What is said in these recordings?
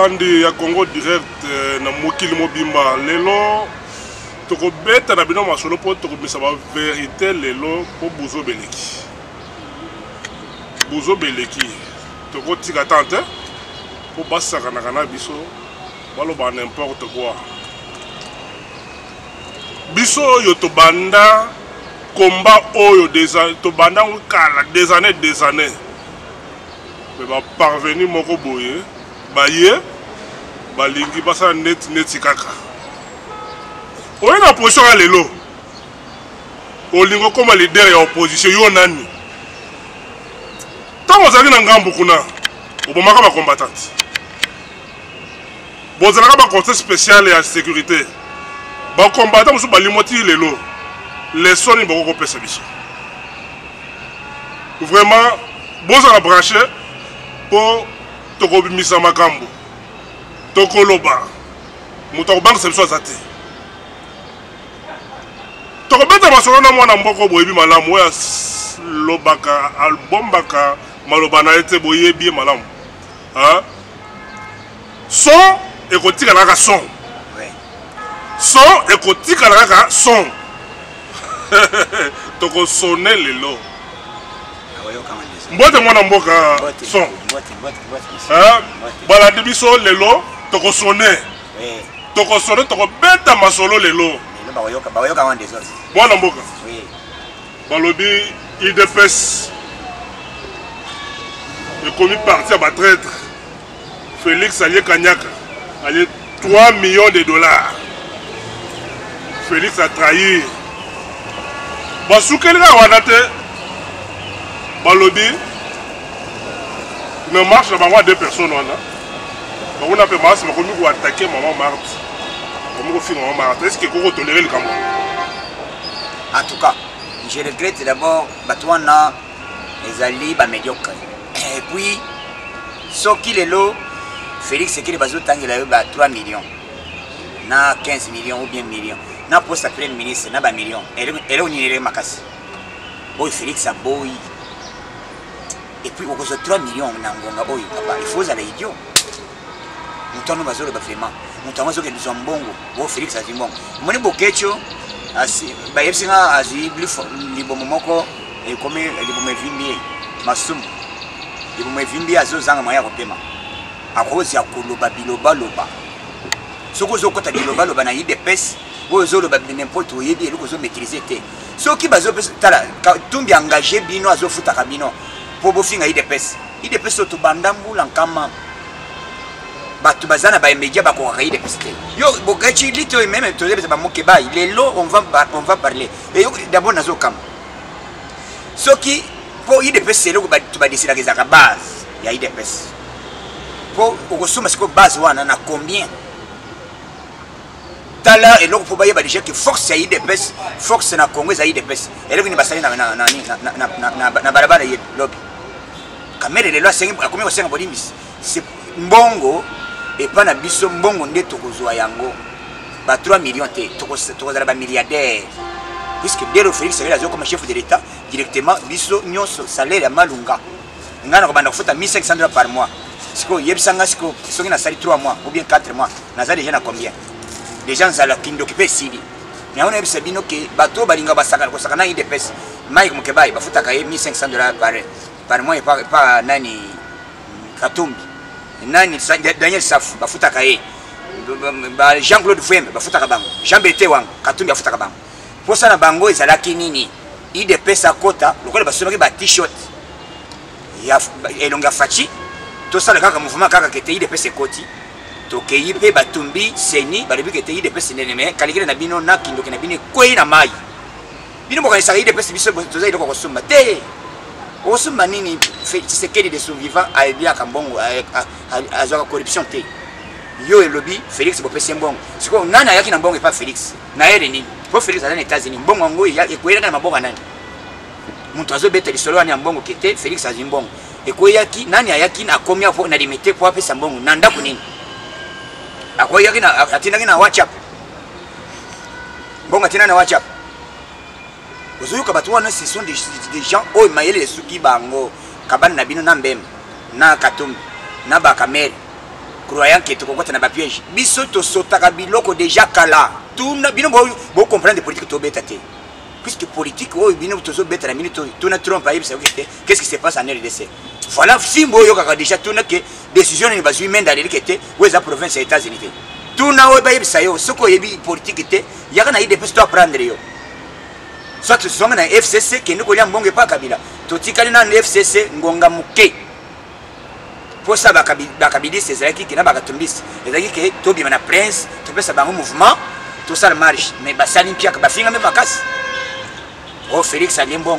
Andi ya Congo direct na mokili mobimba lelo toko beta na bino masolo po toko misa ba vérité lelo po buzo beleki toko tika tante po basaka na kana biso balo ba n'importe quoi biso yo to banda combat oyo to banda kala des années mais ba parvenir moko boye baye balingi basa net kaka oye na position ya lelo olingo koma leader ya opposition yo nani tango ozali na ngambu kuna obomaka bacombattante bozalaka baconseil spécial ya sécurité bacombattant mosusu balimoti lelo lesoni bakokopesa biso vraiment bozala branché po tokobimisa makambo tokoloba moto akobangisa biso aza te tokobeta masolo na mwana mboko boyebi malamu oyo alobaka albombaka maloba na ye te boyebi ye malamu son ekotikala kaka son ekotikala kaka son tokosone lelo mbote mwana mboka son balandi biso lelo tokosone tokobeta masolo lelo mwana mboka balobi IDPS ekomi parti ya batraître Félix alie Kanyaka alie 3 millions de dollars. Félix a trahi basukeli ka wana te balobi ne marche na bango 2 personnes wana bango na pe masi bakomi ko attaquer maman Marthe bakomi ko finga maman Marthe. Est-ce que koko tolérer le Cameroun? En tout cas je regrette d'abord batouana ezali ba médiocre et puis soki lelo Félix c'est qu'il bazo tangela yo ba 3 millions na 15 millions ou bien millions na poste premier ministre na ba millions elle on y makasi boy Félix a boy et puis on a 3 millions na ngonga boy papa il faut aller idiot mutano bazolo ba vraiment mutano zo ke bizambongo bo Félix a zimbongo moni bokecho asi ba yepsinga azi libomo moko e comme libomo vimbi masum libomo vimbi azo zanga maya kopema akozi akoloba biloba loba soko zo kota biloba loba na IDPS bo zo loba n'importe où yebi eloko zo maîtriser te soki bazo tala tumbi engagé bino azo futa kabino po bo finga IDPS to bandambu lankama batu bazana ba media ba ko IDPS te yo bokachi lito même to ba mokeba lelo on va parler et yo d'abord nazo kam soki po IDPS eloko ba tu ba décider que za base ya IDPS po okosoma siko base wana na combien tala eloko po baye ba déjà que force ya IDPS force na Congo za IDPS eloko ni basali na barabara ye lobby kamera lelo asengi akomi kosenga bolimis c'est mbongo et pas na biso mbongo nde tokozwa yango ba 3 millions te tokozala ba milliardaire puisque Dero Félix avait la comme chef de l'État directement biso nyonso salaire ya malunga ngana ko banda kufuta 1500 dollars par mois siko yebisanga siko soki na sali 3 mois ou bien 4 mois na za déjà na combien les gens za la kindo ki pesili na on ebisa bino ke bato balinga basaka ko saka na IDPS Mike Mukebai bafuta ka 1500 dollars par mois et pas nani Katumbi nani Daniel Saf bafuta ka Jean-Claude Fouembe bafuta ka bango Jean Berté Wang Katumbi bafuta ka bango posa na bango ezalaki nini IDPS akota lokola basomaki ba t-shirt ya elonga fachi to sala kaka mouvement kaka kete IDPS ekoti to keyipe batumbi seni balebi kete IDPS neneme kalikile na bino na kindoke na bino kwei na mai bino bokanisa IDPS biso toza iloko kosomba te osomba nini Tshisekedi de survivant a bien kambongo azwa corruption te yo elobi Félix bopesi mbongo siko nani ayaki na mbongo pa Félix na yele nini po Félix azana États-Unis mbongo ngo ekwela na mabonga nani muntu azobeta lisolo ani mbongo kete Félix azimbongo ekoyaki nani ayaki na komia po na limite po apesa mbongo na ndako nini akoyaki na atindaki na WhatsApp mbongo atina na WhatsApp ozoyoka bato wana ce sont des gens oyo mayele esuki bango kabani na bino na mbembe na Katumbi na bakamere croyant que tokokota na ba piège biso to sotaka biloko déjà kala tuna bino bo comprendre politique to beta te puisque politique o bino tozo beta na minute tuna Trump aïe ça qu'est-ce qui se passe en RDC voilà simbo yo kaka déjà tuna que décision ni bazui menda de likete ou za province des États-Unis tuna o ba yebisa yo soko yebi politique te yaka na ide pesi to apprendre yo soit que songa na FCC que ndiko lia mbonge pa kabila to tikali na FCC ngonga muke pour ça bakabidi c'est zaki qui na bakatumbis ezaki que tobi na prince to pesa bango mouvement tout ça marche mais basani pia ba finga même makasi oh Félix Alimbong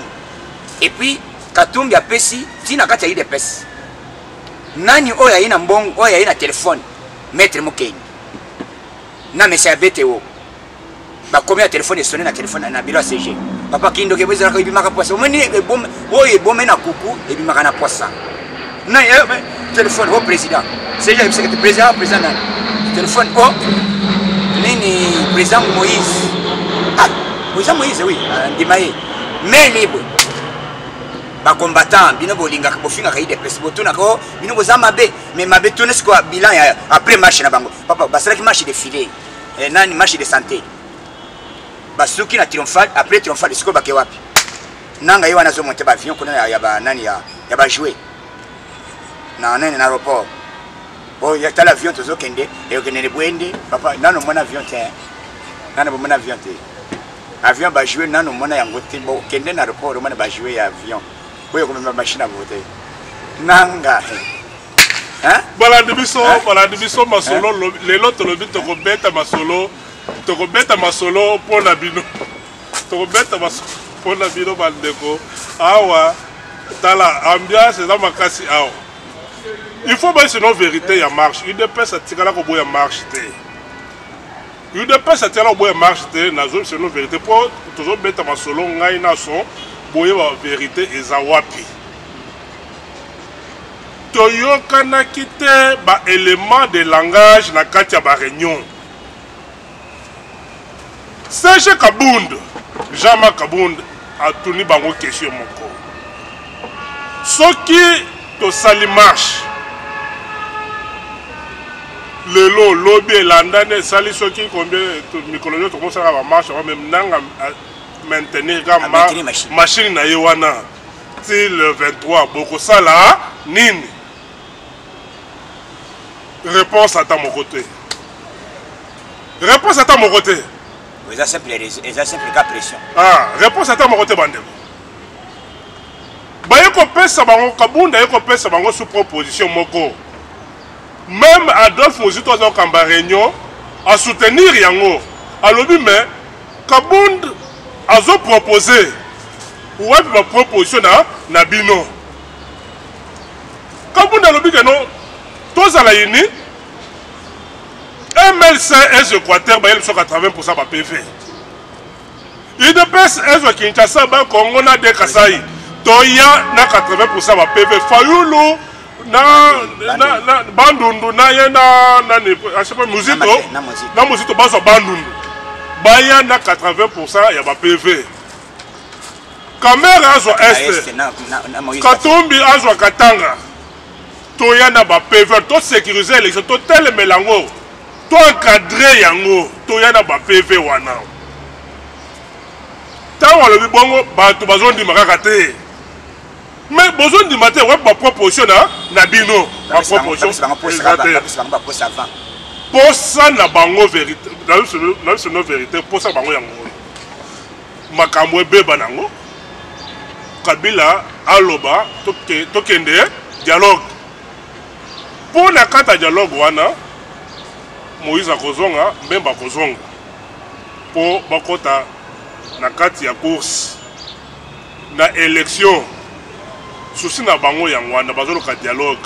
et puis Katumbi apesi tina kati ya ide pesa nani oya ina mbongo oya ina téléphone maître Mukeni na message BTO ba combien de téléphone est sonné na téléphone na bureau CG papa kindo ke bezala ko ibimaka poisa omeni bom oye bomé na kuku ibimaka na poisa na téléphone au président c'est déjà le président téléphone au nini président Moïse ah président Moïse oui ndimaye mais libre ba combattant bino bolinga ko finga kaide pesi botuna ko bino bozama be mais mabe tourner quoi bilan après marche na bango papa basala ki marche de filet nani marche de santé basuki na triomphal après triomphal siko bake wapi nanga yo anazo monter ba avion kuna ya ba nani ya ba jouer na nani na aéroport oh ya tala avion tozo kende e okene bwende papa nano mona avion te nano mona avion te avion ba jouer nano mona yango te bo kende na aéroport mona ba jouer ya avion boyo ko ma machine à voter nanga hein balandi biso masolo lelo to lobi to ko beta masolo tokobeta masolo pona bino tokobeta masolo pona bino bandeko awa tala ambiance za makasi awa il faut bien sinon vérité ya marche UDPS atikala ko boya marche te UDPS atikala ko boya marche te nazo sinon vérité po tozo beta masolo ngai na son boya ba vérité eza wapi toyokana kite ba élément de langage na kati ya ba réunion Serge Kabund, Jean-Marc Kabund a tourné bango question moko. Ce qui to sali marche. Le lo lobby landane sali ce qui combien to mikolonio to commence à marche même nanga maintenir ga machine na yewana. Ti le 23 boko sala nini. Réponse à ta mon côté. Réponse à ta mon côté. Eza simple cas pression. Ah, réponse à ta mon côté bandeko. Ba yeko pesa bango Kabunda yeko pesa bango sous proposition moko. Même Adolphe Mozito a kamba réunion à soutenir yango. Alobi mais Kabunda azo proposer. Ou ma proposition na bino. Kabunda alobi que non tous à la uni MLC est Équateur, il y a 80% de PV. UDPS est Kinshasa, Congo na de Kasai. Toya na 80% de PV. Fayulu na Bandundu na Muzito. Na Muzito baso Bandundu. Baya na 80% ya PV. Kamera azo Est. Katumbi azo Katanga. Toya na PV. To sécuriser l'élection. To tel melango. To encadrer yango to yana ba PV wana tawa le bongo ba to bazon di makaka te mais besoin di matin wa ba proposition na bino ba proposition pour ça na bango vérité na c'est no vérité pour ça bango yango makambo ebeba nango Kabila aloba to kende dialogue pour na kata dialogue wana Moïse a kozonga, Mbemba kozonga. Pour bakota na kati ya course na élection. Souci na bango yangwana bazolo ka dialogue.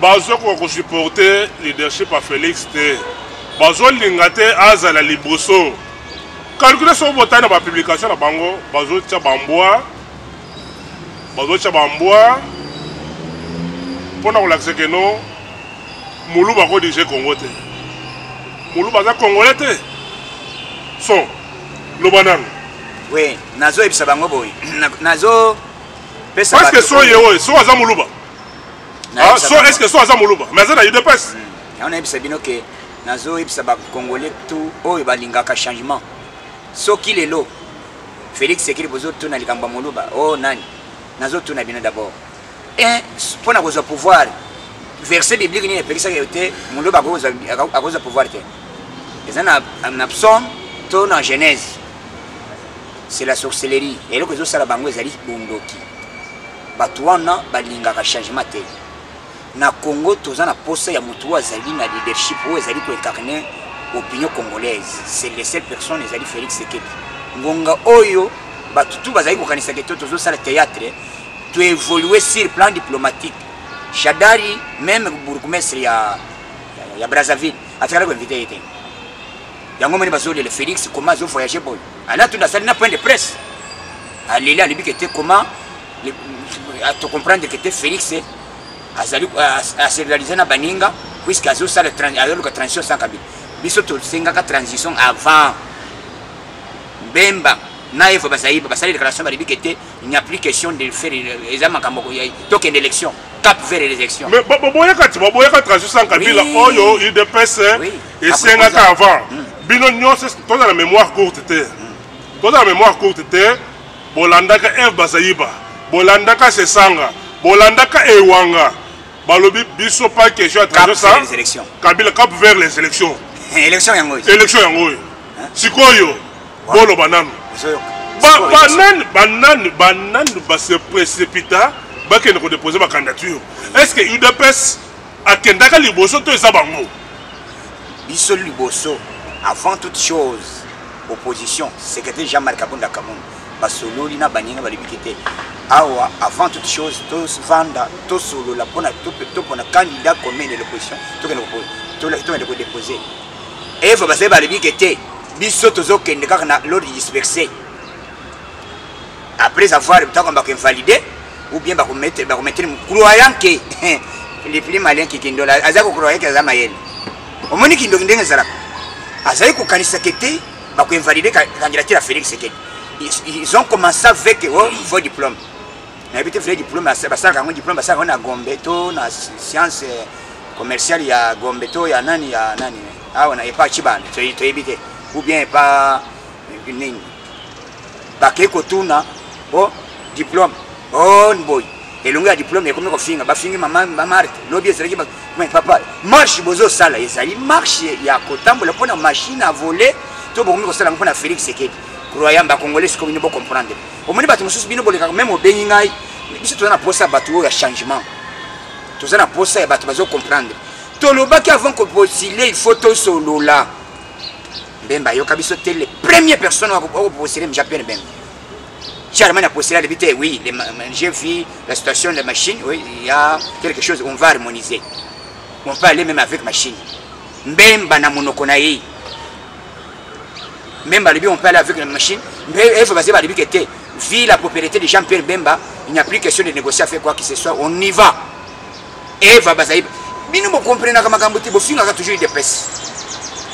Bazo ko supporter leadership à Félix T. Bazo lingate azala liboso. Calculer so botana ba publication na bango, bazo tia bamboa. Bazo tia bamboa. Pona ko l'accès que non Moulou bako dirige Congo te. Moulou baza congolais te. Son lobanang. Oui, nazo ebisa bango boy. Nazo pesa parce que so yewo, so aza Mouluba. Ah, so est-ce que so aza Mouluba? Mais ça na UDPS. On a dit que nazo ibsa ba congolais tout oh balingaka changement soki lelo Félix Sekiri bozo tuna likamba moluba oh nani nazo tuna bino d'abord pour na pouvoir verset biblique ni epekisa yote moluba akoza pouvoir te ezana na psaume to na Genèse c'est la sorcellerie et le que sala bango ezali bondoki batu wana balingaka changement te na Congo tozana posa ya mutu azali na leadership ou ezali ko incarner opinion congolaise c'est les seules personnes ezali Félix Sekedi ngonga oyo batu tu bazali ko kanisa ke tozo sala théâtre tu évoluer sur le plan diplomatique Shadari même bourgmestre ya Brazzaville ataka ko invité été yango moni bazoli le Félix comment zo voyager boy ala tu na sala na point de presse alila libi que comment à te comprendre que Félix azali a se réaliser na baninga puisque azo sala transition sans kabila biso to senga ka transition avant bemba na efo basaiba basali déclaration balibi que il n'y a plus question de faire examen kamoko donc une élection cap vers les élections mais boboya ka transition sans kabila oyo il dépêche et senga ka avant bino nyose to na mémoire courte te to na mémoire courte te bolanda ka F basaiba bolanda ka sesanga bolanda ka ewanga balobi biso pas question transition kabila cap vers les élections élection yango sikoyo bolo banano banane se précipita bakende ko déposer ma candidature est-ce que UDPS akendaka liboso to eza bango biso liboso avant toute chose opposition secrétaire Jean-Marc Kabunda Kamon basololi na baninga balibikite awa avant toute chose tous vanda tous solo la pona candidat commun de l'opposition to ko déposer et faut passer balibikite biso tozo kende kaka na l'ordre dispersé après avoir tant qu'on va invalider ou bien va mettre croyant que les plus malins qui kindola azako croyant que za mayel omoni kindo ndenge zala azali ko kanisa kete va ko invalider candidature à Félix Sekedi ils ont commencé avec vos diplômes na habité vrai diplôme basaka un diplôme basaka na Gombe to na science commerciale ya Gombe to ya nani ah na epa chibana to ebite ou bien pas nini baké ko tuna diplôme boy elongo ya diplôme et comme ko finga ba fingi mama Marthe lobi ezalaki ba papa marche bozo sala ezali marche ya kotambola pona machine à voler to bokomi ko sala pona Félix Sekedi croyant ba congolais comme ni bo comprendre au moni batu mususu bino boleka même obengi ngai biso tozana posa batu ya changement tozana posa ya batu bazo comprendre to lobaki avant ko postuler il faut to solo là Bemba yoka biso te les premières personnes au postuler Jean-Pierre Bemba Charlemagne a postulé à l'habité, oui, j'ai vu la situation de machine, oui, il y a quelque chose, on va harmoniser. On peut aller même avec machine. Bemba na monokonaï. Même à on peut aller avec la machine. Mais il faut passer par le but que vu la propriété de Jean-Pierre Bemba, il n'y a plus question de négocier avec quoi que ce soit, on y va. Et va basaïb. Mais nous comprenons que Magambuti, vous finissez toujours des pèses.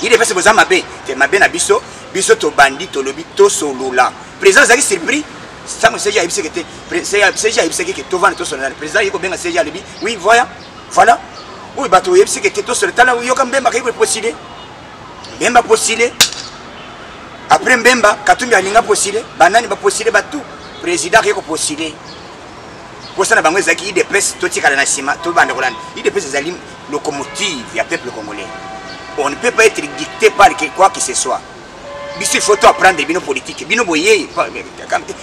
Il est passé aux amabé, que ma ben abisso, bisso to bandit, to lobi, to solo là. Président Zaki surpris. Ça me seja ibise que seja ibise que to vendre to sur le président il ko benga seja libi oui voilà oui bato ibise que to sur le tala yo kam Bemba ko postuler Bemba postuler après Bemba Katumbi alinga postuler banani ba postuler batu président ko postuler pour ça na bango Zaki de presse to tikala na sima to bande kolanda il de presse zalim locomotive ya peuple congolais on ne peut pas être dicté par quoi que ce soit. Il faut apprendre bino politique bino boye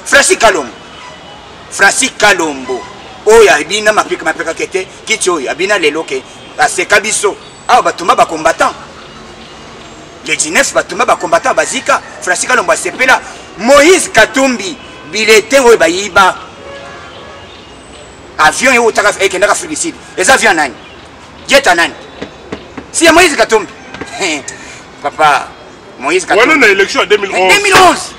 Francis Kalombo oya bina mapeka kete kitio ya bina lelo ke aseka biso ah batuma ba combattant les 19 batuma ba combattant bazika Francis Kalombo asepela Moïse Katumbi bilete oyo bayiba avion yo utaka ekenda ka Félicide les avions nani jet nani si Moïse Katumbi papa Moïse Katumbi. On a une élection en 2011. 2011.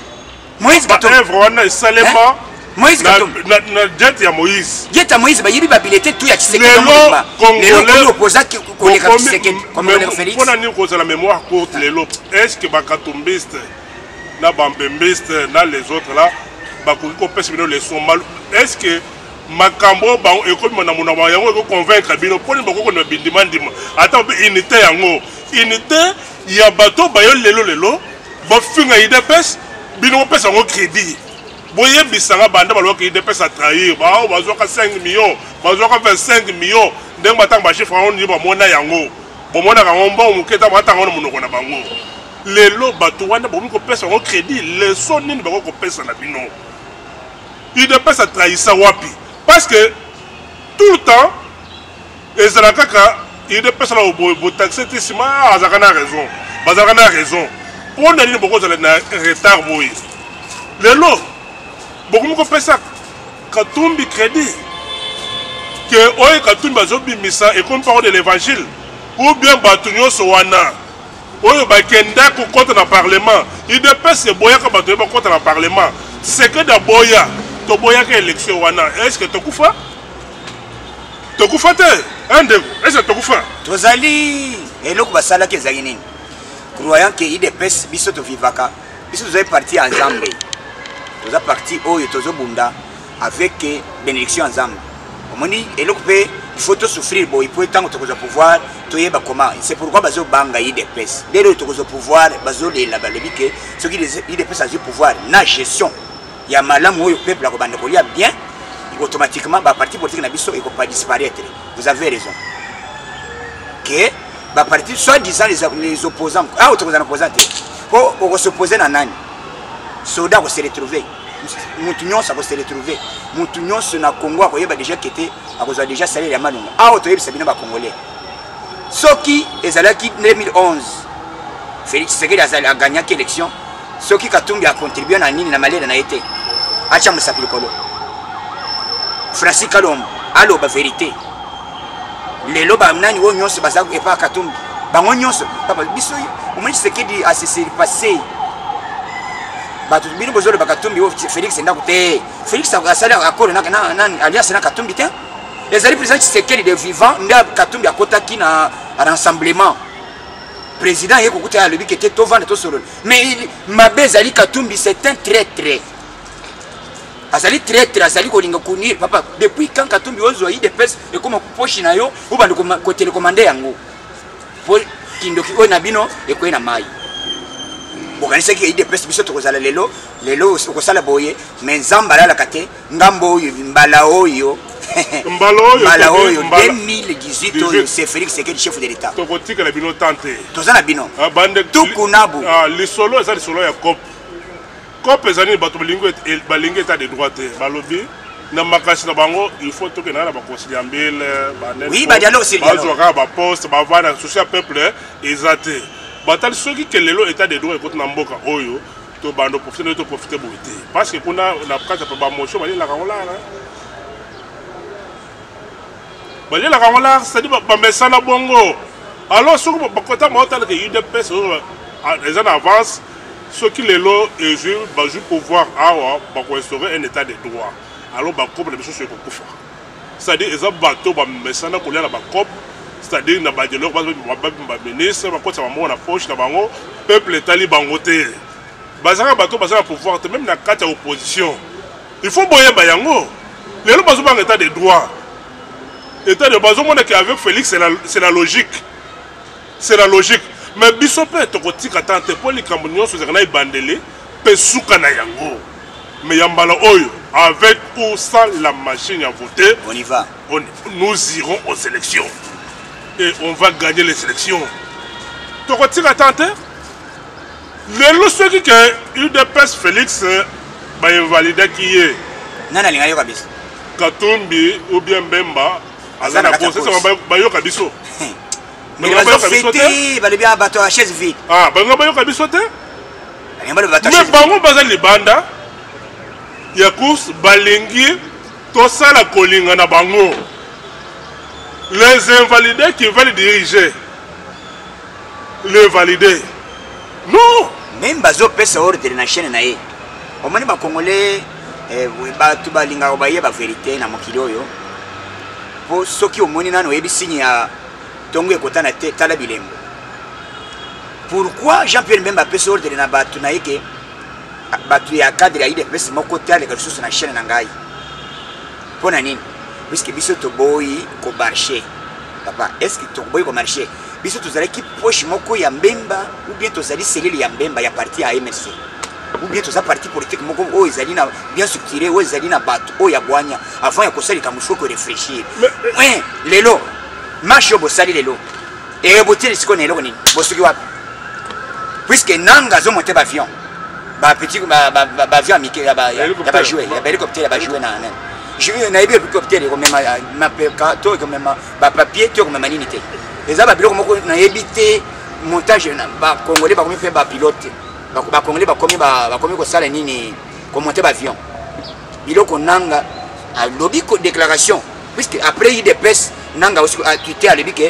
Moïse Katumbi. On a Salema. Moïse Katumbi. Na jet ya Moïse. Jet ya Moïse ba yibi ba bilete tout ya Tshisekedi. Lelo opposant ko le Tshisekedi comme le Félix. On a ni cause la mémoire courte lelo. Est-ce que ba katumbiste na bambembiste na les autres là ba ko pèse bino les sont mal. Est-ce que makambo bango ekomi na mona ba yango ko convaincre bino poni bako na bindima ndima ata unité yango unité ya bato bayo lelo ba finga IDPS bino pesa ngo crédit boye bisanga banda baloka IDPS a trahir ba bazoka 5 millions bazoka 25 millions ndenge batanga ba chiffre on ni ba mona yango bomona ka ngomba muketa batanga no munoko na bango lelo bato wana bomi ko pesa ngo crédit le son nini bako ko pesa na bino IDPS a trahir ça wapi. Parce que tout le temps, les Alakaka, ils dépassent là au taxi, ils ont raison. Ils ont raison. Pour nous, ils ont un retard. Les lots, beaucoup de personnes, quand on a crédit, que quand on a misa et qu'on parle de l'évangile, ou bien Batunyo Sowana, ou bien Kenda contre le Parlement, ils dépassent les boyas contre le Parlement. C'est que d'abord, Toboya que élection wana est-ce que tokufa te ande est-ce que tokufa tozali eloko basala ke zali nini croyant que IDPS biso to vivaka biso toza parti ensemble toza parti oyo tozo bunda avec bénédiction ensemble omoni eloko pe il faut to souffrir boy pour tant que pouvoir toyeba comment c'est pourquoi bazo banga IDPS dès le tozo pouvoir bazo la balobi que ce qui IDPS a du pouvoir na gestion. Il y a malamu au peuple à Kobanda Kolia bien, automatiquement, le parti politique n'a pas disparaître. Vous avez raison. Que le parti, soi-disant les opposants, ah, vous êtes opposants, vous s'opposez à Nani. Soda va se retrouver. Moutounion, ça va se retrouver. Moutounion, c'est un Congo, vous avez déjà quitté, vous avez déjà salé la main. Ah, vous avez bien Congolais. Ce qui est allé en 2011, Félix Tshisekedi a gagné l'élection. Ce qui a contribué à Nini na malade na été. Acha musapili kolo. Francis Kalom, allo ba vérité. Les loba nani wo nyonso bazaku epa Katumbi. Bango nyonso papa biso o moni Tshisekedi a se passé. Ba tu bino bozolo ba Katumbi wo Félix ndako te. Félix a sala accord na alliance na Katumbi te. Les alliés président Tshisekedi de vivant nda Katumbi akotaki na rassemblement. Président est écouté à lui qui était au vent de tout solo. Mais Mabé Zali Katumbi c'est un traître. Azali traître, Azali Kolinga Kounir, papa. Depuis quand Katumbi ozo IDPS et comme poche na yo, ou ba ko télécommander yango. Pour kindoki o nabino et ko na mai. Bokanisa ki IDPS biso to kozala lelo ko sala boye, mais nzambala la kate, ngambo yo mbala oyo. Mbalaoyo 2018 c'est Félix Tshisekedi chef de l'État. Tokotika la bino tante. Tozana bino. Tukunabu. Les solo ça les solo ya COP. COP ezani bato balingi état de droit te. Balobi na makasi na bango il faut to kenala ba conciliambele ba net. Oui, ba dialogue c'est dialogue. Ba ba poste ba vana social peuple ezate. Batal soki que lelo état de droit ekoti na mboka oyo to bando profiter boité. Parce que kuna na kata ba motion bali la kangola. La Rangola, c'est-à-dire que bongo. Alors, ce que les UDPS les en avance, ceux qui les lots et jouent pouvoir instaurer un état de droit. Alors, les choses sont c'est-à-dire qu'ils ont bateau, c'est-à-dire qu'ils ont ministre, peuple talibangoté. Bazara bateau, bazara pouvoir, même dans la carte opposition. Il faut boyer Bayango. Les lots ont un état de droit. État de base, avec Félix, c'est la logique. C'est la logique. Mais Bissopé, tu as tenté pour les Camerounais, sur les bandélés, Pesouka na yango. Mais Yambala Oyo, avec ou sans la machine à voter, on y va. Nous irons aux élections. Et on va gagner les élections. Tu as tenté? Le lorsque qui est UDPS Félix, va invalider qui est Nana Lingayo Kabis. Katumbi ou bien Bemba. Azana conseil ça va yoka biso. Mais les bateaux fêtés, va bien bateau à chaise vide. Ah, ba yoka biso te? Mais bango bazali libanda. Ya course balingi to sala kolinga na bango. Les invalidés qui veulent diriger. Les validés. Non, même bazo pesa ordre na chaîne na ye. Au moins ba congolais ba tu balinga obaye ba vérité na mokili oyo. Pour ceux qui ont moni nano ebi signe à tongo ekotana te tala bilembo. Pourquoi Jean-Pierre Mbemba pesa ordre na batu na yeke batu ya cadre ya IDPS moko te ale kalusu na chaîne na ngai. Pour nani? Puisque biso to boy ko marché. Papa, est-ce que to boy ko marché? Biso to zali ki poche moko ya mbemba ou bien to zali cellule ya mbemba ya parti à MRC. Ou bien to za parti politique moko o ezali na bien structuré o ezali na bato o ya bwanya avant ya kosali kamusho ko réfléchir. Ouais, lelo. Marche au bosali lelo. Et botir ce qu'on est là ni. Bosuki wapi? Puisque nanga zo monter avion. Ba petit avion américain ya ba jouer, ya hélicoptère ba jouer na. Je vais na hélicoptère ko même ma to ko même ba papier to ko même maninité. Les aba biloko moko na ebité montage na ba congolais ba komi faire ba pilote. Ba congolais ba komi ko sala nini ko monter ba avion. Biloko nanga a lobby ko déclaration puisque après il dépêche nanga aussi a tweeté à lui que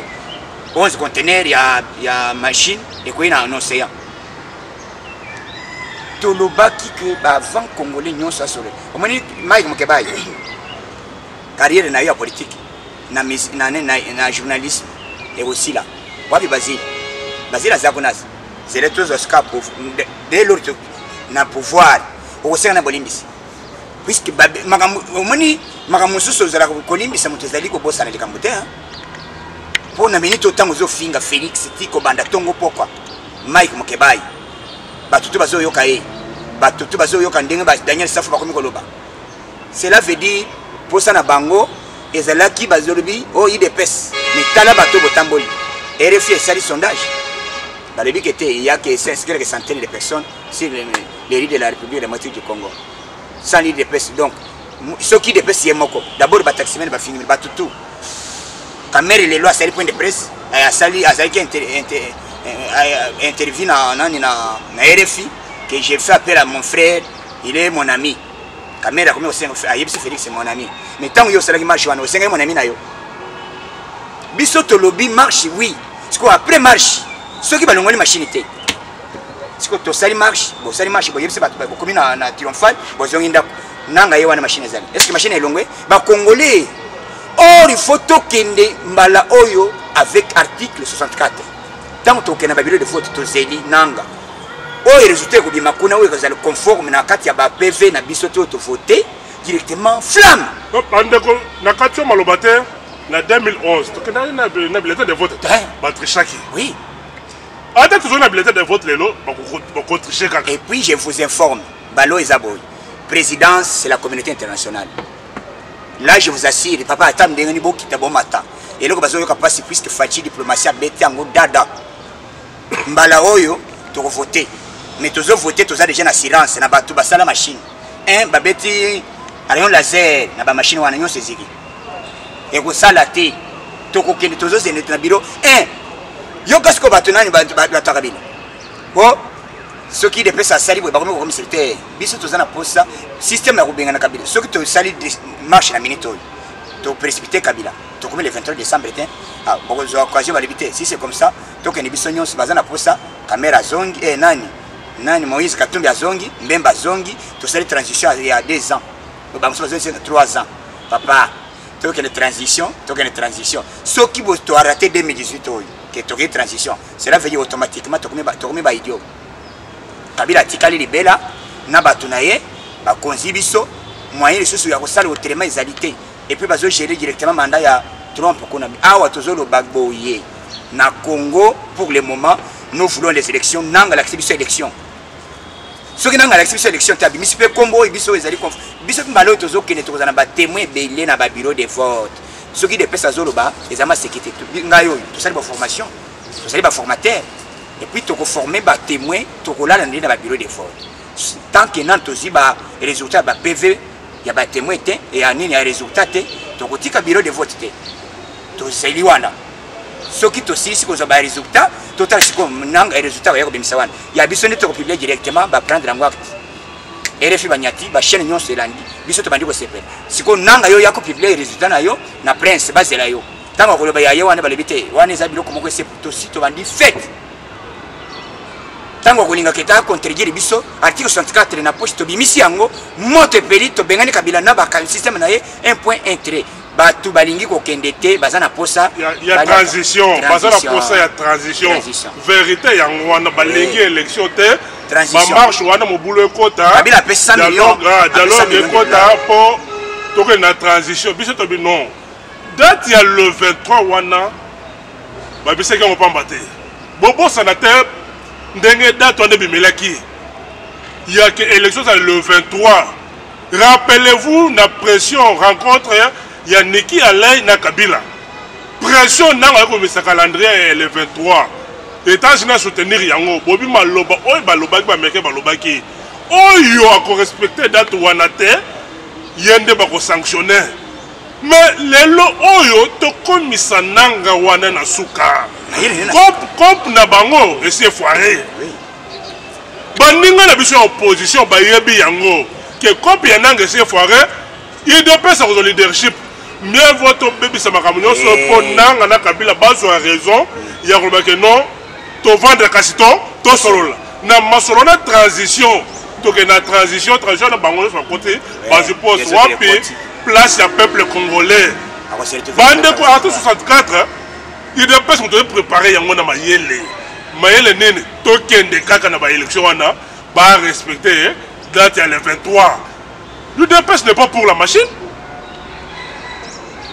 11 conteneurs ya machine et quoi dans l'océan. Tout le baki que avant congolais non ça sur. Au moins Mike Mokebaye carrière na politique na journalisme et aussi là. Wapi Basile à Zagonas. C'est les deux Oscar pour dès l'autre na pouvoir au sein na Bolimbis. Puisque mani makamususu zala kolimbisa mutezali ko bossa na likambote hein. Pour na minute autant ozo finga Félix Tiko banda tongo pokwa Mike Mokebaye batutu bazo yoka batutu bazo yoka ndenge ba Daniel Safu bakomi koloba. Cela veut dire pour ça na bango ezalaki bazolobi o IDPS mais tala bato botamboli RFI sali sondage balobi que il y a que quelques centaines de personnes sur les rues de la République démocratique du Congo sans l'IDPS. Donc ceux qui DPS yemoko d'abord ba taximen ba finir batutu caméra les lois sali point de presse a sali qui intervient na RFI que j'ai fait appel à mon frère, il est mon ami. Caméra comme au sein Ayebsi Félix c'est mon ami. Mais tant que yo sala qui marche au sein mon ami na yo. Biso to lobby marche oui. Parce que après marche ceux qui ba longoli machinité. Parce que to sali marche, bo sali marche bo yebsi ba comme na triomphal, bo zonginda nanga yewana machine ezali. Est-ce que machine est longue? Ba congolais. Or il faut tokende mbala oyo avec article 64. Tant que na ba bureau de vote to zeli nanga. Oh, les résultats que bien makuna oui que conforme na kati ya ba PV na biso to voter directement flamme. Bandeko na kati malobate na 2011 to kana na bulletin de vote ba trichaki. Oui. Ata toujours na bulletin de vote lelo ba tricher kaka. Et puis je vous informe, Balo Ezaboy, présidence c'est la communauté internationale. Là je vous assure, papa atam ndengeni bo kitabomata. Et loko bazo yoka passer puisque Fachi diplomatie a bête en dada. Mbala oyo to voter. Mais tous voter tous déjà na silence na batu basala machine un babeti rayon laser na ba machine wana nyo seziki et ko sala te to ko kende tous na bureau un yo kasko batu nani ba takabila bo ceux qui dépêchent à sali ba comme secrétaire biso tous na posa système na kubenga na kabila ceux qui to sali marche na minute to précipiter kabila to comme le 23 décembre ah bon occasion va limiter si c'est comme ça to que ni biso nyo bazana posa caméra zongi Nani Moïse Katumbi Azongi, Mbemba Zongi, tout ça les transitions il y a 2 ans. Nous avons besoin de 3 ans. Papa, tu as une transition, Ce qui vous a raté 2018, que tu as une transition, cela veut dire automatiquement que tu as un idiot. Kabila Tikali Libela, Nabatunaye, Bakonzibiso, moyen de sous ya kosala autrement égalité. Et puis bazo gérer directement mandat ya Trump Konami. Awa tozolo bagboye. Na Congo, pour le moment, nous voulons les élections, nanga l'acception élection. Ce qui n'a pas l'acception élection, tabi, mais peut combo et biso ezali conf. Biso mbalo tozo kene tozo na ba témoin belé na ba bureau de vote. Ce qui dépêche à zoloba, les amas sécurité. Ngayo, tout ça ba formation, tout ça ba formateur. Et puis toko former ba témoin, toko la na ba bureau de vote. Tant que nan tozi ba résultat ba PV, ya ba témoin té et anini ya résultat té, toko tika bureau de vote té. To seli wana. Ce qui aussi si vous avez un résultat, total si comme nang un résultat va y avoir il y a besoin de te publier directement, va prendre l'angoisse. Et les filles bagnati, va chaîne non c'est lundi. Biso te bandi ko sepel. Si ko nanga yo ya ko publier résultat na yo, na prince base la yo. Tant ko ba ya wana ba lebite, wana ezabilo ko moko c'est to si to bandi fait. Tant ko linga keta contredire biso, article 64 na poste to bimisi yango, moto peli to bengani kabila na ba système na ye 1 point intérêt. Batu balingi ko kendete bazana posa il y a transition bazana posa ya transition vérité yango wana balingi élection te ba marche wana mobulo ekota kabila pesa million dialogue ekota po Donc il y a une transition. Non. Date il y a le 23 wana. Bah c'est qu'on pas battre. Bobo sénateur ndenge date on est bimelaki. Il y a que élection le 23. Rappelez-vous la pression rencontre il y a Niki Alain na Kabila. Pression na comme ça calendrier le 23. États-Unis soutenir yango. Bobi maloba oy baloba ki ba meke baloba ki. Oyo a respecter date wana te. Yende ba ko sanctionner. Mais lelo oyo to komisa nanga wana na suka. Comme na bango et c'est foiré. Baninga na biso opposition ba yebi yango que comme ya nanga c'est foiré, il dépend sa leadership. Mieux votre bébé ça makamunyo so po nanga na Kabila bazo a raison, ya ko que non, to vendre kasito, to solo na masolo na transition. Donc na transition na bango sur côté, ba je pense wapi place ya peuple congolais. Bande ko en 64, il dépend qu'on doit préparer yango na mayele. Mayele nene to kende kaka na ba élection wana ba respecter date ya le 23. L'UDPS n'est pas pour la machine.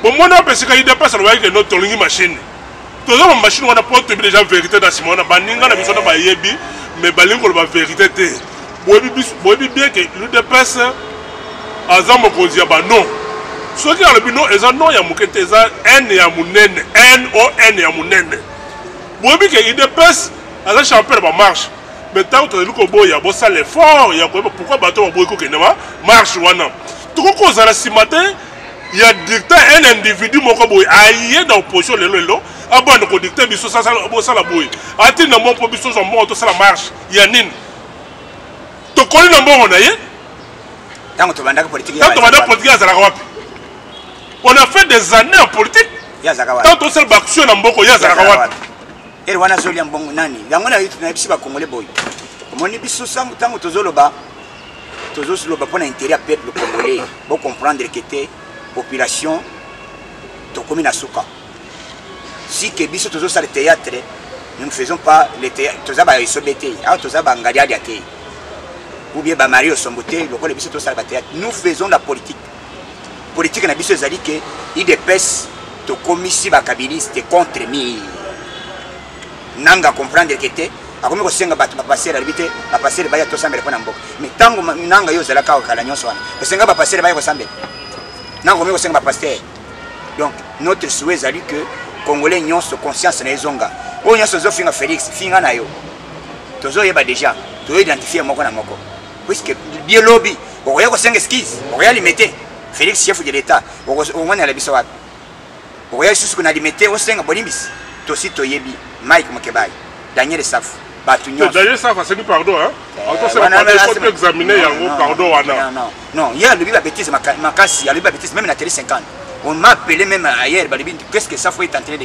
Au moins, on peut se dire que notre machine. Tout la machine, on a pas déjà vérité dans ce monde. On a mais on a vérité. On bien que l'UDPS a non. Ceux qui ont le but, ils ont non, il y a Moukete, N et Amounene, N-O-N et Amounene. On bien que l'UDPS a un champion de marche. Mais tant que il y a bossé l'effort, il y a pourquoi bateau marche wana. Tout cause à la matin, il y a dicté un individu moko boy aïe dans opposition lelo abande ko dicté biso ça la boy. Ati na mon biso so mo to ça la marche. Il y a nini. To koli na mbongo na ye. Tant que banda politique. Tant que banda politique ya zala wapi. On a fait des années en politique. Ya zala wapi. Tant que seul action na mboko ya zala wapi. Et wana zoli ya mbongo nani. Yango na yitu na bisi ba congolais boy. Moni biso sangu tango tozoloba pour l'intérêt du peuple congolais. Pour comprendre que la population est comme Souka. Si que biso tozo le théâtre, nous ne faisons pas le théâtre. Toza ba isobete, toza ba ngadia diate. Ou bien ba Mario Somboté, le biso toza le théâtre. Nous faisons la politique. Politique na biso zali que IDPS to komisi ba kabiliste contre mi. Nanga comprendre que akomi kosenga bato bapasser albité bapasser baya to sambele pona mboka mais tango nanga yo zala ka kala nyonso wana kosenga bapasser baya ko sambele nanga komi kosenga bapasser. Donc notre souhait zali que congolais nyonso conscience na ezonga o nyonso zo finga Félix finga na yo tozo yeba déjà to identifier moko na moko puisque bien lobby okoya kosenga skis okoya limiter Félix chef de l'état okoya la biso wapi okoya susu na limiter osenga bonimis to si to yebi Mike Mokebai Daniel Saf. Daniel Saf a seni pardon, hein? On peut examiner pardon. Non, il y a le bêtise, il y a le bêtise, même la télé 50. On m'a appelé même ailleurs, qu'est-ce que Saf est en train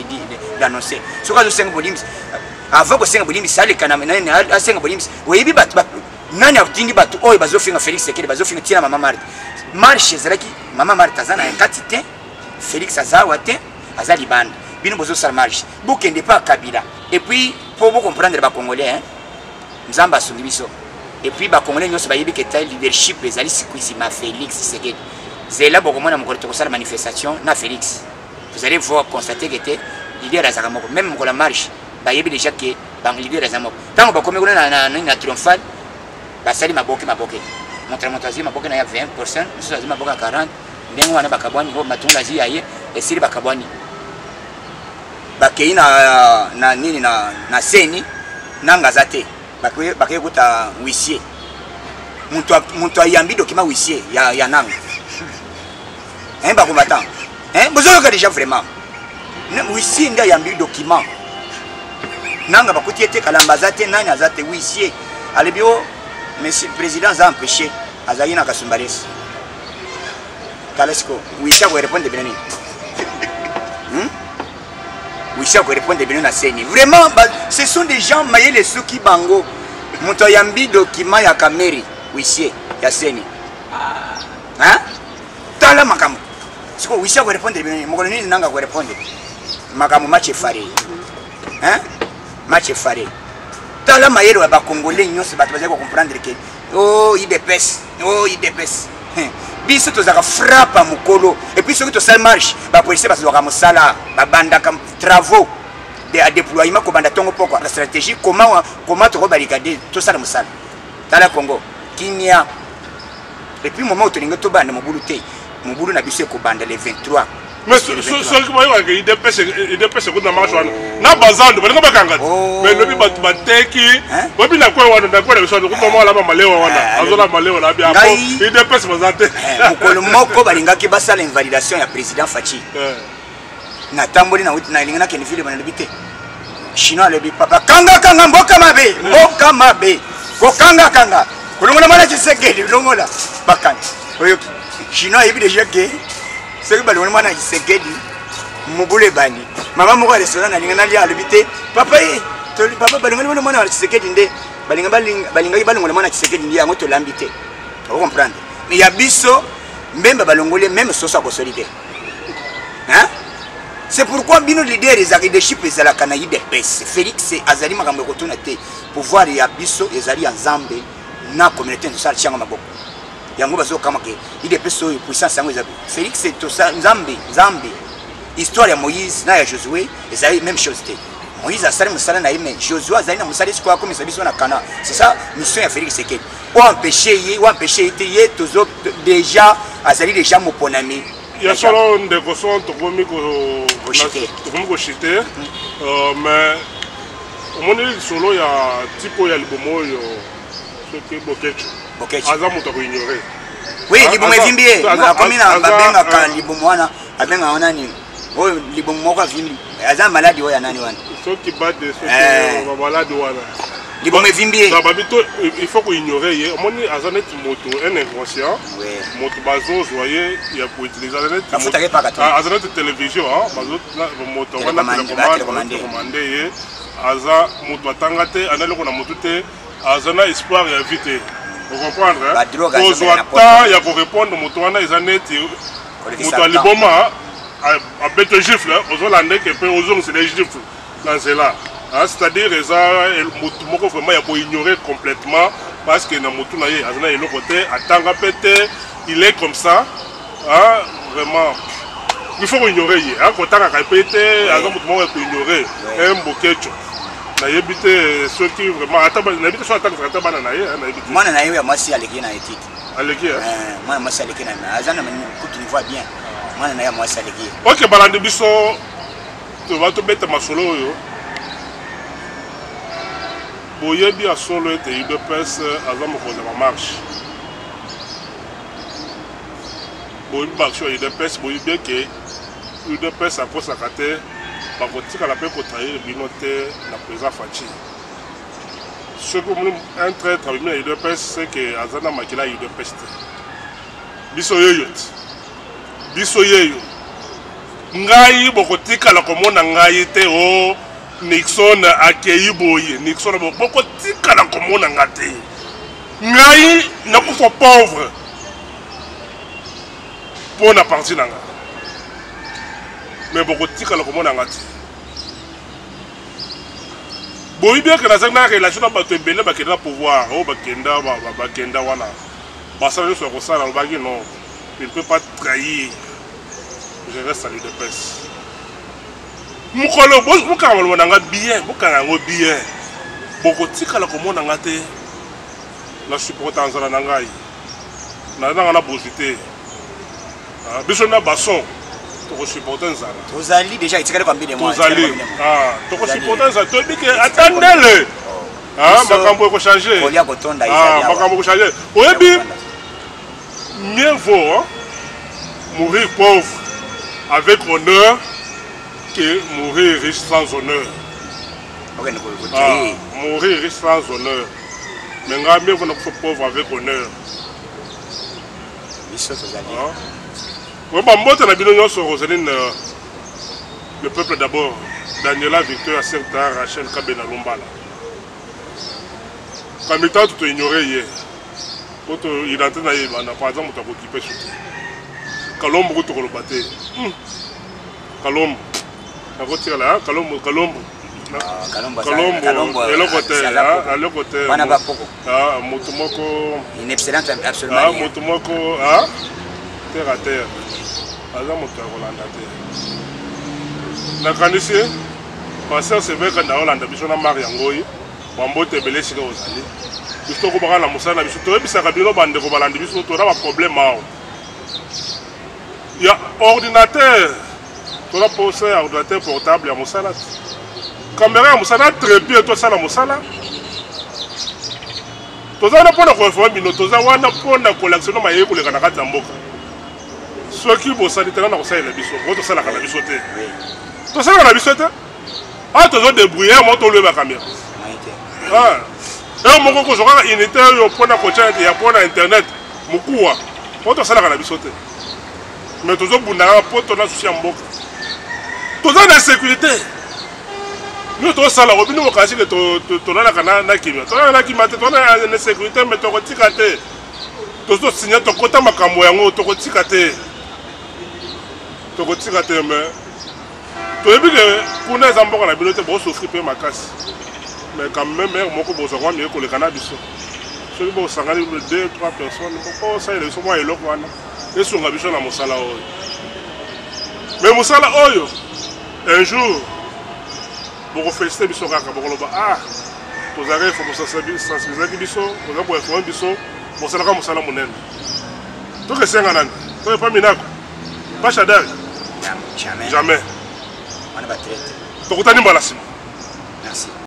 d'annoncer? Ce que je sais, avant que je Bolims, ça les Canamena, à 5 Bolims, oui, Nani a tingi batu, oh, il va faire Félix, il va faire Tina Maman Marthe. Marche, Zeraki, Maman Marthe, Azana, un catité, Félix Azawate, Azaliban, Bino Bozo Salmarche, Bouken n'est pas Kabila. Et puis, pour vous comprendre les Congolais, Nzamba Sungibiso. Et puis, les Congolais, nous avons dit que le leadership, les alliés, c'est Félix, c'est là pour la manifestation, na Félix. Vous allez voir, constater que le leader Azamoko, même pour la marche, il y a déjà que le leader Azamoko. Tant que vous avez un triomphal, basali maboke. Montramotazi maboke na ya 20%, nous avons maboke à 40, ndengo wana bakabwani, matunda zi aye, et siri bakabwani. Bakei na nini na seni nanga zate bakei kuta huissier muntu ayambi document huissier ya nanga ba combattant besoin que déjà vraiment huissier nda yambi document nanga bakuti ete kalamba zate nani azate huissier alebio monsieur président a empêché azali na kasumbalesi kalasko huissier ko répondre bien. Oui, ça correspond bien à Seni. Vraiment, ce sont des gens maillés les souki bango. Montoyambi document ya kameri. Oui, c'est ya Seni. Hein? Tala makamu. C'est quoi? Oui, ça correspond bien. Mon colonel nanga correspond. Makamu match faré. Hein? Match faré. Tala maillé le congolais nyos bat comprendre que oh IDPS. biso tozaka frappe à mokolo et puis soki tosali marche bapolisie bazwaka mosala babandaka travaux à déploiement kobanda ntongo poko la stratégie comment tokobalika tosala mosala tala Congo kimia et puis moment où tolingi tobanda mobulu te mobulu na biso ekobanda le 23 mais soki bayokaka idepese kuna marche wana na bazando balinga bakangati mais lobi bato bateki bobi na kwe wana na kwe na biso kutomala laba malewa wana azola malewa na bia po idepese baza te mokolo moko balingaki basala invalidation ya président Fachi na tamboli na ilinga na kenifile bana lobi te chinois alobi papa kanga mboka mabe ko kanga kulongola mala Tshisekedi longola bakani oyo chinois yebi déjà que c'est que balongola mala Tshisekedi mobule bani mama moko ya restaurant na linga na lia alobi te papa papa balongola mala Tshisekedi nde balinga balongola mala Tshisekedi ndi yango to lambi te vous comprendre mais ya biso mbemba balongole même soso ko solide hein. C'est pourquoi bino leader les leadership ezala kana IDPS Félix azali makambo ko tona te pouvoir ya biso ezali en Zambie na communauté de sala changa maboko yango bazo kama ke IDPS so puissance yango ezali Félix to Zambie histoire ya Moïse na ya Josué ezali même chose te Moïse asali musala na yime Josué azali na musala sikwa ko misabiso na kana c'est ça mission ya Félix Sekedi ou empêcher ye tozo déjà azali déjà moponami. Il y a solo des personnes qui ont chité, mais au moment où solo il y a typo il y a le bomo qui est bokecho. Azam on t'a ignoré. Oui, les bomo vimbié. Comme il a babenga quand les bomo wana, abenga wana ni. Oh, les bomo ka vimbi. Azam malade oya nani wana. Ceux qui battent des ceux qui malade wana. Les bomo vimbié. Il faut qu'on ignore. Au moment où Azanet moto un inconscient. Moto bazo joyeux il y a pour utiliser Azanet télévision moto on a télécommandé Aza moto atangate analo kona moto te Azana espoir ya vite vous comprendre ozwata ya ko répondre moto wana Azanet moto aliboma a bête gifle ozolande que pe ozong c'est des gifles dans cela c'est-à-dire moto moko vraiment ya ko ignorer complètement parce que na moto na ye Azana elo côté atanga pété il est comme ça, hein, vraiment. Il faut ignorer. Hein, quand on a répété, il faut ignorer. Un bouquet. On a évité ceux qui vraiment. On a évité ceux qui ont été bananés. Moi, on a eu moi aussi à l'équipe. À moi, moi, c'est à l'équipe. Azana, tu vois bien. Moi, on a eu moi aussi à l'équipe. Ok, Balandi Bisso, tu vas te mettre ma solo. Boyebi a solo été une pèse à Zamo pour la marche. Bon, il y a des personnes qui ont des personnes qui ont été la présidence Fachi. Ce que un trait travaillé il y a des personnes c'est que Azana Makila il y a des personnes. Bisoyeyo. Ngai bokotika la komona ngai te o Nixon akei boye. Nixon bokotika la komona ngate. Ngai na kufa pauvre. Pour la partie là. Mais beaucoup de gens comme on a dit. Bon, il bien que la relation n'a pas été belle, mais qu'il a pouvoir. Oh, Bakenda, wana. Bassa, je suis au sein dans le non. Il ne peut pas trahir. Je reste à l'UDPS. Moukolo, vous avez bien, vous avez bien. Beaucoup de gens comme on a dit. La supportance de la Nangaï. N'a pas bossé. Bisona basson to supporter ça. Tozali déjà itikale combien de mois? Tozali to supporter ça to bike attendez-le. Makambo ko changer. Olia kotonda Isalia. Makambo ko changer. Oyebi mieux vaut mourir pauvre avec honneur que mourir riche sans honneur. Mourir riche sans honneur. Mais mieux vaut être pauvre avec honneur. Le peuple d'abord, Daniela Victor, Serta, Rachel, Kabena, Lombala. Quand tu t'as ignoré hier, il a par exemple, tu as occupé surtout. Kalombo, tu as rebatté. Kalombo, tu as retiré là, Kalombo. Kalombo, et le côté, Motomoko. Une excellente, absolument. Motomoko, terre à terre aza moto ya kolanda te nakanisi pasteur seveka na olanda biso na mari yango oyo bambote ebele esika ozali biso tokobaka na mosala na biso toyebisaka bino bandeko balandi biso toza baproblème awa ya ordinateur toza posa ya ordinateur portable ya mosala te caméra ya mosala trépie tosala mosala toza wana mpona koinforme bino toza wana mpona kolakisona mayeye koleka na kati ya mboka soki bosali tena na kosalela biso po tosalaka na biso te tosalaka na biso te a tozodébrouille mo tolweba caméra e moko kozwaka unité oyo mpona kotya ya mpona internet mokuwa po tosalaka na biso te mais tozobundaka mpo tona susi ya mboka toza na sécurité nous tosala ko bino mokanisi ke tolalaka na kimia tolaka na kimia te tona na sécurité mais tokotika te tozosinya tokota makambo yango tokotika te mais toyebi ke kuna eza mboka na bino te bosofri mpe makasi mais quand même mare moko bozwaka miye koleka na biso soki bosangani 2-3 personnes bokosalela biso mwa eloko wana esunga biso na mosala oyo mais mosala oyo un jour bokofélicite biso kaka bokoloba tozalaki fo bosensibilizaki biso toza boinforme biso bosalaka mosala monene tokesenga nani toyepa minako pas Shadari jamais tokutani mbala nsima.